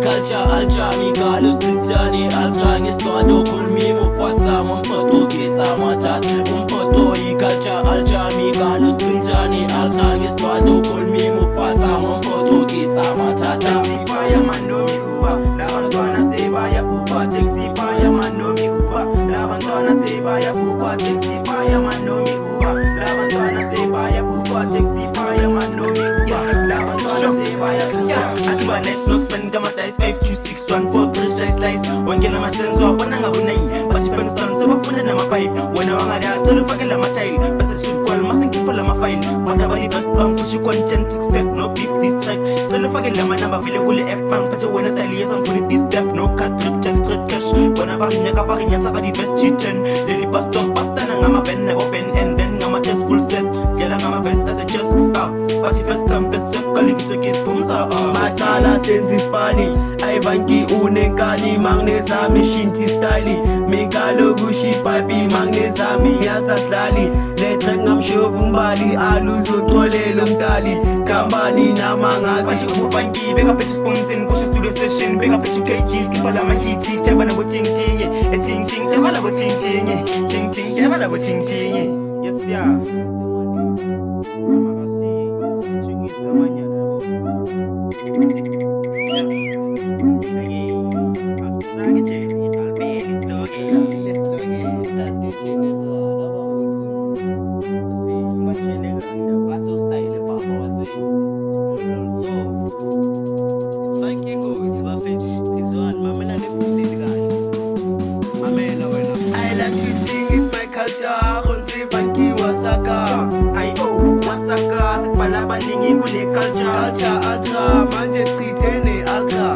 Culture, alchemy, Carlos Titani, Alchang, Estado, Kulmi, Mufasa, Mumpoto, Gita, Matat, Mumpoto, culture, alchemy, Carlos Titani, Alchang, Estado, Kulmi, Mufasa, Mumpoto, Gita, Matat. Taxi fireman no mi Uber, la bantwana se vaya pupa. Taxi fireman no mi Uber, la bantwana se vaya pupa. Taxi fireman no mi Uber, la bantwana se vaya pupa. Taxi fireman no mi Uber, la bantwana se vaya pupa. Atiba nice no spend kama dice 5 2 6 1 4 3 shy slice. Wangela mashenzo abona ngabunai, bashi pen stone se bafuna na mapipe. Wena wangada tolu fakela ma child, basa shoot kwal masankipa la mafile. Bata bali best bang pushi content 6 pack no beef this track. Tolu fakela ma namba vile kule app bang pacha wena tali yes on this step no cut trip check straight cash. Wana barinya ka barinya saka di best chicken. Lily bust up pasta na ngama pen never pen and then ngama just full set. Gela ngama best as a just but if first come the self kalim to kiss pumza masala senzi spani aivanki unekani magnesa mishinti style mikalo gushi papi magnesa miyasa slali le track ngamshovu mbali aluzo tolelo mtali kambani na mangazi bachi uvanki beka petu sponsen kusha studio session beka petu kgs kipala mahiti chabana bo ting ting ting ting chabala bo ting ting ting ting chabala bo ting ting yes yeah.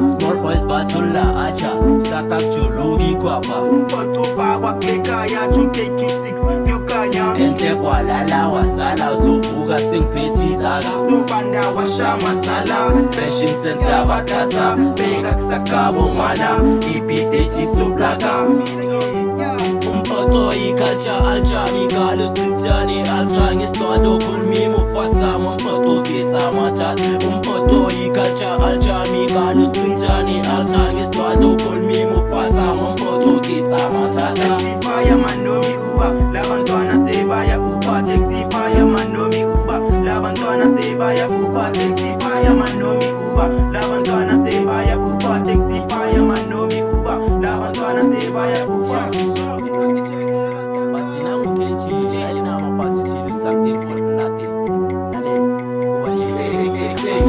Small boys batula acha sakak chulugi kwapa Poto bawa keka ya QK6 yokanya ente kwalala wasala uzovuka sengiphethi zaka Subanda washamatala fashion center batata beka kusakabo mwana ibitethi soblaka Umpoto culture alchemy Carlos Titani Alchang Estado Kulmi Mufasa Mumpoto Gita Matat Umpoto culture alchemy Carlos Titani Alchang Estado Kulmi Mufasa Mumpoto Gita Matat. Taxi fireman no mi Uber, la bantwana se vaya pupa. Taxi fireman no mi Uber, la bantwana se vaya pupa. Taxi fireman no mi Uber, la bantwana se vaya pupa. Taxi fireman no mi Uber, la bantwana se vaya pupa. Batina mukechi jeli na mapati chili something for nothing. Ale ubaje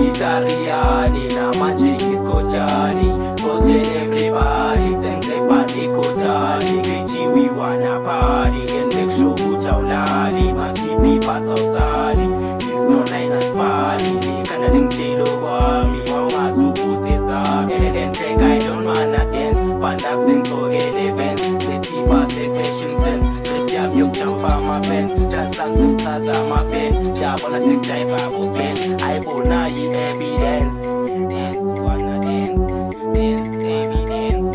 Italiani na manjingi skochani. Go tell everybody sense panic kotani. Kichi we wanna party and make sure utaulali. Must keep me pass outside. 609 as party. Kana link jelo wami. Wanga zuku sesami. And take I don't wanna dance. Panda sento events. Let's keep us a patient sense. You jump on my fence, just some plaza my fan. Yeah, wanna sick drive I will bend. I will now evidence. Dance, wanna dance, dance, evidence.